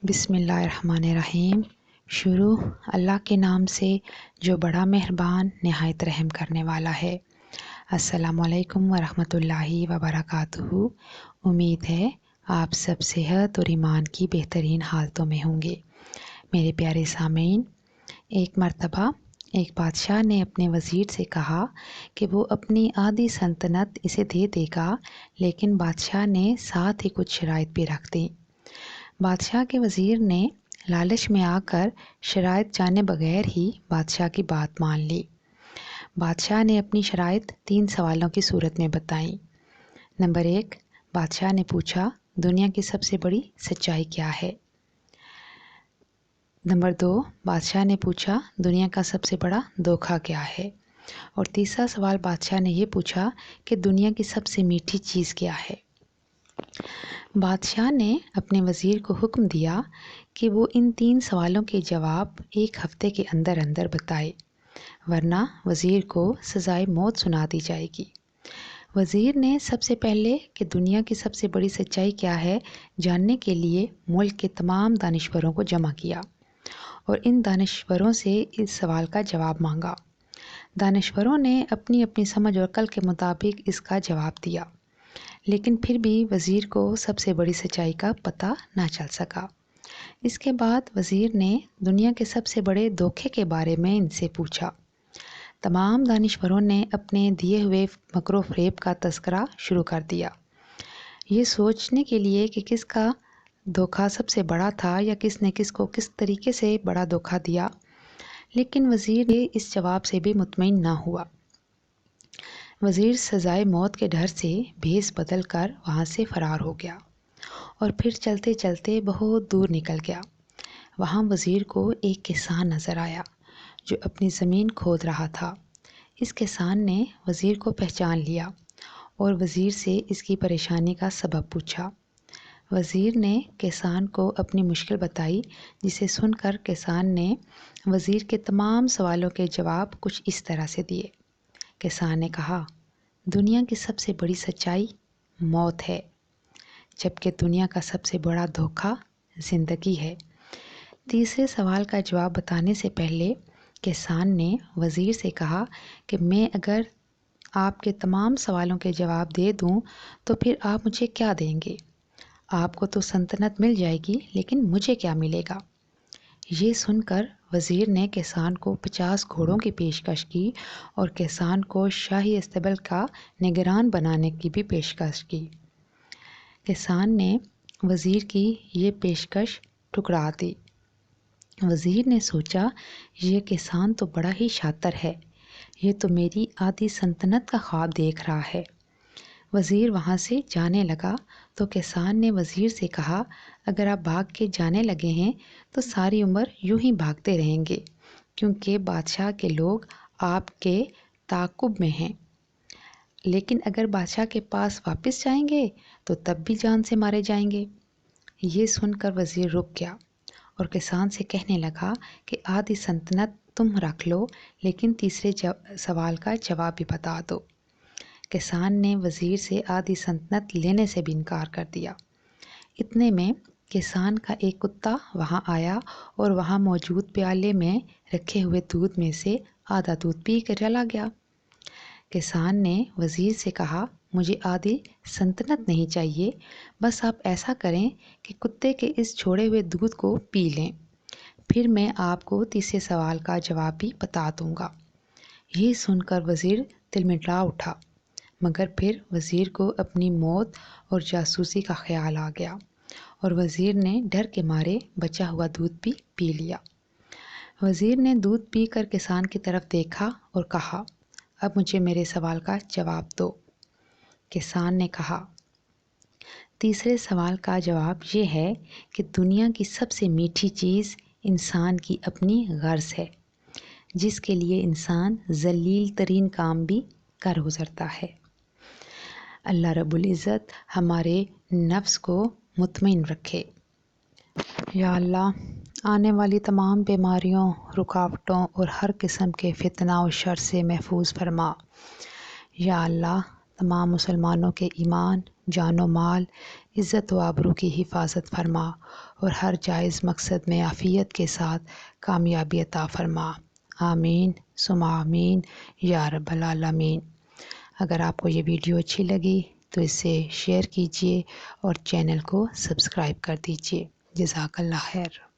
بسم اللہ الرحمن الرحیم۔ شروع اللہ کے نام سے جو بڑا مہربان نہایت رحم کرنے والا ہے۔ السلام علیکم ورحمۃ اللہ وبرکاتہ۔ امید ہے آپ سب صحت اور ایمان کی بہترین حالتوں میں ہوں گے۔ میرے پیارے سامعین، ایک مرتبہ ایک بادشاہ نے اپنے وزیر سے کہا کہ وہ اپنی آدھی سلطنت اسے دے دے گا، لیکن بادشاہ نے ساتھ ہی کچھ شرائط بھی رکھ دیں۔ بادشاہ کے وزیر نے لالچ میں آ کر شرائط جانے بغیر ہی بادشاہ کی بات مان لی۔ بادشاہ نے اپنی شرائط 3 سوالوں کی صورت میں بتائیں۔ نمبر 1، بادشاہ نے پوچھا دنیا کی سب سے بڑی سچائی کیا ہے؟ نمبر 2، بادشاہ نے پوچھا دنیا کا سب سے بڑا دھوکہ کیا ہے؟ اور تیسرا سوال بادشاہ نے یہ پوچھا کہ دنیا کی سب سے میٹھی چیز کیا ہے؟ بادشاہ نے اپنے وزیر کو حکم دیا کہ وہ ان 3 سوالوں کے جواب 1 ہفتے کے اندر اندر بتائے، ورنہ وزیر کو سزائے موت سنا دی جائے گی۔ وزیر نے سب سے پہلے کہ دنیا کی سب سے بڑی سچائی کیا ہے جاننے کے لیے ملک کے تمام دانشوروں کو جمع کیا اور ان دانشوروں سے اس سوال کا جواب مانگا۔ دانشوروں نے اپنی اپنی سمجھ اور عقل کے مطابق اس کا جواب دیا، لیکن پھر بھی وزیر کو سب سے بڑی سچائی کا پتہ نہ چل سکا۔ اس کے بعد وزیر نے دنیا کے سب سے بڑے دھوکے کے بارے میں ان سے پوچھا۔ تمام دانشوروں نے اپنے دیے ہوئے مکر و فریب کا تذکرہ شروع کر دیا، یہ سوچنے کے لیے کہ کس کا دھوکہ سب سے بڑا تھا یا کس نے کس کو کس طریقے سے بڑا دھوکہ دیا، لیکن وزیر نے اس جواب سے بھی مطمئن نہ ہوا۔ وزیر سزائے موت کے ڈر سے بھیس بدل کر وہاں سے فرار ہو گیا اور پھر چلتے چلتے بہت دور نکل گیا۔ وہاں وزیر کو ایک کسان نظر آیا جو اپنی زمین کھود رہا تھا۔ اس کسان نے وزیر کو پہچان لیا اور وزیر سے اس کی پریشانی کا سبب پوچھا۔ وزیر نے کسان کو اپنی مشکل بتائی، جسے سن کر کسان نے وزیر کے تمام سوالوں کے جواب کچھ اس طرح سے دیے۔ کسان نے کہا، دنیا کی سب سے بڑی سچائی موت ہے، جبکہ دنیا کا سب سے بڑا دھوکہ زندگی ہے۔ تیسرے سوال کا جواب بتانے سے پہلے کسان نے وزیر سے کہا کہ میں اگر آپ کے تمام سوالوں کے جواب دے دوں تو پھر آپ مجھے کیا دیں گے؟ آپ کو تو سلطنت مل جائے گی، لیکن مجھے کیا ملے گا؟ یہ سن کر وزیر نے کسان کو 50 گھوڑوں کی پیشکش کی اور کسان کو شاہی استبل کا نگران بنانے کی بھی پیشکش کی۔ کسان نے وزیر کی یہ پیشکش ٹھکرا دی۔ وزیر نے سوچا یہ کسان تو بڑا ہی شاطر ہے، یہ تو میری آدھی سلطنت کا خواب دیکھ رہا ہے۔ وزیر وہاں سے جانے لگا تو کسان نے وزیر سے کہا، اگر آپ بھاگ کے جانے لگے ہیں تو ساری عمر یوں ہی بھاگتے رہیں گے، کیونکہ بادشاہ کے لوگ آپ کے تعاقب میں ہیں، لیکن اگر بادشاہ کے پاس واپس جائیں گے تو تب بھی جان سے مارے جائیں گے۔ یہ سن کر وزیر رک گیا اور کسان سے کہنے لگا کہ آدھی سلطنت تم رکھ لو، لیکن تیسرے سوال کا جواب بھی بتا دو۔ کسان نے وزیر سے آدھی سلطنت لینے سے بھی انکار کر دیا۔ اتنے میں کسان کا ایک کتا وہاں آیا اور وہاں موجود پیالے میں رکھے ہوئے دودھ میں سے آدھا دودھ پی کر چلا گیا۔ کسان نے وزیر سے کہا، مجھے آدھی سلطنت نہیں چاہیے، بس آپ ایسا کریں کہ کتے کے اس چھوڑے ہوئے دودھ کو پی لیں، پھر میں آپ کو تیسرے سوال کا جواب بھی بتا دوں گا۔ یہ سن کر وزیر تلمٹا اٹھا، مگر پھر وزیر کو اپنی موت اور جاسوسی کا خیال آ گیا اور وزیر نے ڈر کے مارے بچا ہوا دودھ بھی پی لیا۔ وزیر نے دودھ پی کر کسان کی طرف دیکھا اور کہا، اب مجھے میرے سوال کا جواب دو۔ کسان نے کہا، تیسرے سوال کا جواب یہ ہے کہ دنیا کی سب سے میٹھی چیز انسان کی اپنی غرض ہے، جس کے لیے انسان ذلیل ترین کام بھی کر گزرتا ہے۔ اللہ رب العزت ہمارے نفس کو مطمئن رکھے۔ یا اللہ، آنے والی تمام بیماریوں، رکاوٹوں اور ہر قسم کے فتنہ و شر سے محفوظ فرما۔ یا اللہ، تمام مسلمانوں کے ایمان، جان و مال عزت و آبرو کی حفاظت فرما اور ہر جائز مقصد میں عافیت کے ساتھ کامیابی عطا فرما۔ آمین ثم آمین یا رب العالمین۔ اگر آپ کو یہ ویڈیو اچھی لگی تو اسے شیئر کیجیے اور چینل کو سبسکرائب کر دیجیے۔ جزاک اللہ خیر۔